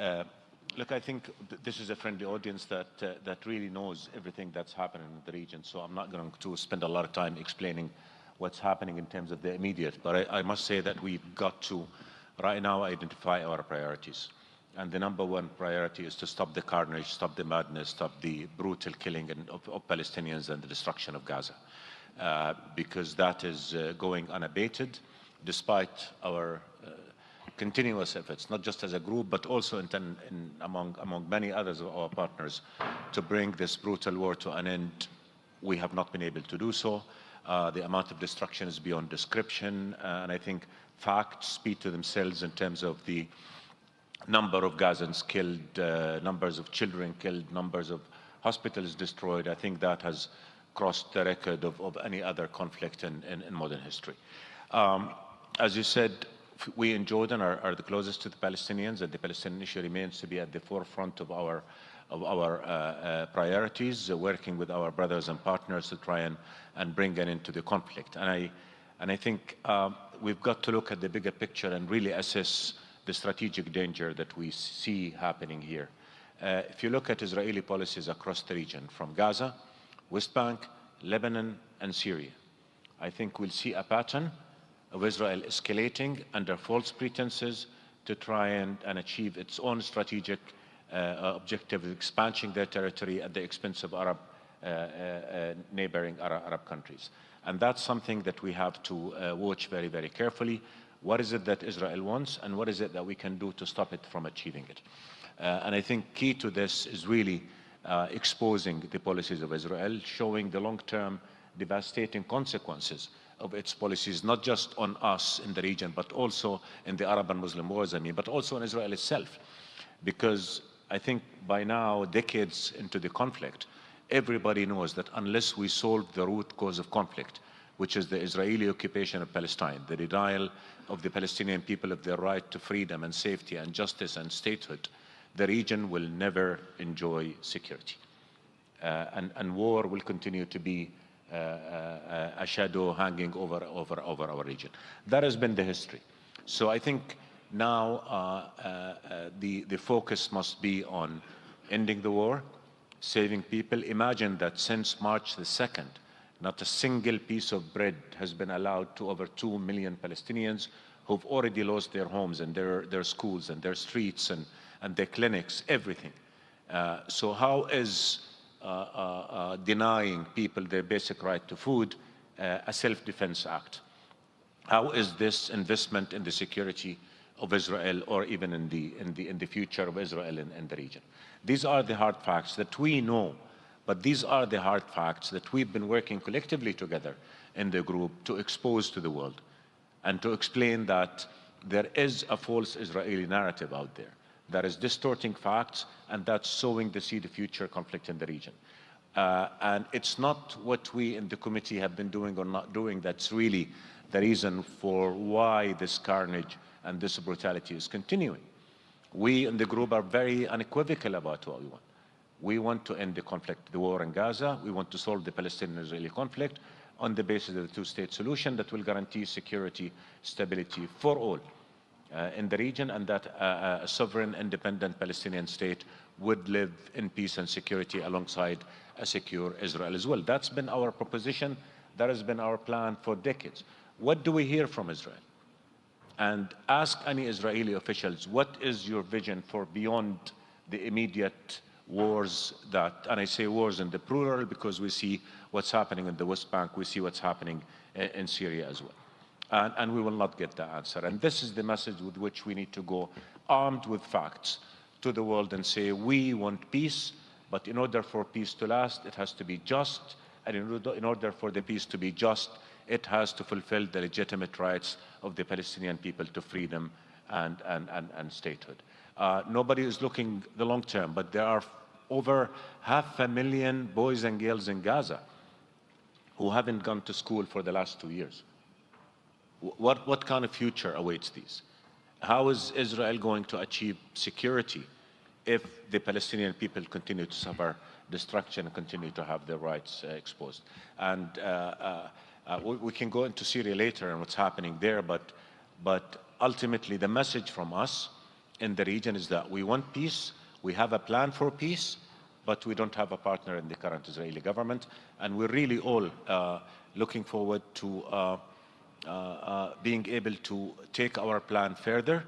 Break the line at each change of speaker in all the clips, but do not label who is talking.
Uh, Look, I think this is a friendly audience that really knows everything that's happening in the region. So I'm not going to spend a lot of time explaining what's happening in terms of the immediate. But I must say that we've got to, right now, identify our priorities. And the number one priority is to stop the carnage, stop the madness, stop the brutal killing of Palestinians and the destruction of Gaza. Because that is going unabated, despite our continuous efforts, not just as a group, but also among many others of our partners, to bring this brutal war to an end. We have not been able to do so. The amount of destruction is beyond description, and I think facts speak to themselves in terms of the number of Gazans killed, numbers of children killed, numbers of hospitals destroyed. I think that has crossed the record of any other conflict in modern history. As you said, we in Jordan are the closest to the Palestinians, and the Palestinian issue remains to be at the forefront of our priorities, working with our brothers and partners to try and bring an end to the conflict. And I think we've got to look at the bigger picture and really assess the strategic danger that we see happening here. If you look at Israeli policies across the region, from Gaza, West Bank, Lebanon, and Syria, I think we'll see a pattern of Israel escalating under false pretenses to try and achieve its own strategic objective of expanding their territory at the expense of neighboring Arab countries. And that's something that we have to watch very, very carefully. What is it that Israel wants, and what is it that we can do to stop it from achieving it? And I think key to this is really exposing the policies of Israel, showing the long-term devastating consequences of its policies, not just on us in the region, but also in the Arab and Muslim wars, but also in Israel itself. Because I think by now, decades into the conflict, everybody knows that unless we solve the root cause of conflict, which is the Israeli occupation of Palestine, the denial of the Palestinian people of their right to freedom and safety and justice and statehood, the region will never enjoy security. And war will continue to be a shadow hanging over our region. That has been the history. So I think now the focus must be on ending the war, saving people. Imagine that since March the 2nd, not a single piece of bread has been allowed to over 2 million Palestinians who've already lost their homes and their schools and their streets and their clinics, everything. So how is denying people their basic right to food a self-defense act? How is this investment in the security of Israel, or even in the future of Israel in the region? These are the hard facts that we know, but these are the hard facts that we've been working collectively together in the group to expose to the world and to explain that there is a false Israeli narrative out there that is distorting facts, and that's sowing the seed of future conflict in the region. And it's not what we in the committee have been doing or not doing that's really the reason for why this carnage and this brutality is continuing. We in the group are very unequivocal about what we want. We want to end the conflict, the war in Gaza. We want to solve the Palestinian-Israeli conflict on the basis of the two-state solution that will guarantee security, stability for all in the region, and that a sovereign, independent Palestinian state would live in peace and security alongside a secure Israel as well. That's been our proposition. That has been our plan for decades. What do we hear from Israel? And ask any Israeli officials, what is your vision for beyond the immediate wars that, and I say wars in the plural because we see what's happening in the West Bank, we see what's happening in Syria as well. And we will not get the answer. And this is the message with which we need to go, armed with facts, to the world and say, we want peace, but in order for peace to last, it has to be just. And in order for the peace to be just, it has to fulfill the legitimate rights of the Palestinian people to freedom and statehood. Nobody is looking the long term, but there are over 500,000 boys and girls in Gaza who haven't gone to school for the last 2 years. What kind of future awaits these? How is Israel going to achieve security if the Palestinian people continue to suffer destruction and continue to have their rights exposed? And we can go into Syria later and what's happening there, but ultimately the message from us in the region is that we want peace, we have a plan for peace, but we don't have a partner in the current Israeli government. And we're really all looking forward to being able to take our plan further,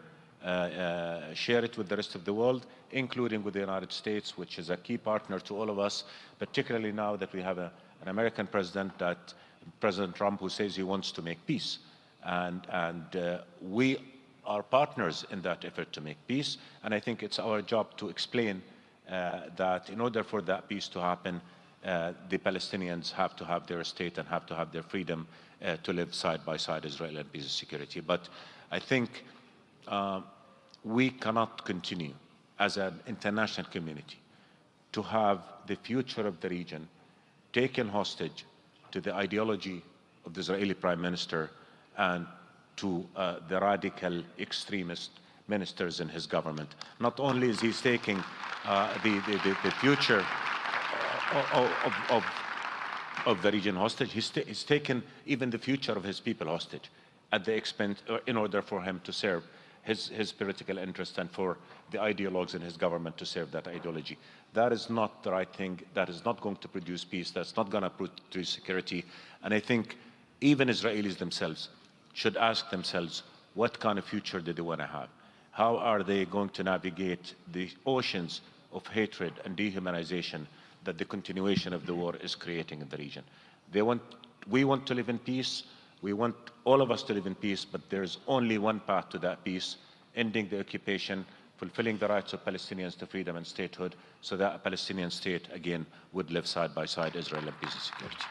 share it with the rest of the world, including with the United States, which is a key partner to all of us, particularly now that we have an American president, President Trump, who says he wants to make peace. And we are partners in that effort to make peace. And I think it's our job to explain that in order for that peace to happen, the Palestinians have to have their state and have to have their freedom to live side by side, Israel and peace and security. But I think we cannot continue as an international community to have the future of the region taken hostage to the ideology of the Israeli Prime Minister and to the radical extremist ministers in his government. Not only is he taking the future of the region hostage, he's taken even the future of his people hostage at the expense, in order for him to serve his political interest and for the ideologues in his government to serve that ideology. That is not the right thing. That is not going to produce peace. That's not going to produce security. And I think even Israelis themselves should ask themselves, what kind of future do they want to have? How are they going to navigate the oceans of hatred and dehumanization that the continuation of the war is creating in the region? We want to live in peace. We want all of us to live in peace, but there's only one path to that peace: ending the occupation, fulfilling the rights of Palestinians to freedom and statehood, so that a Palestinian state, again, would live side by side Israel and peace and security.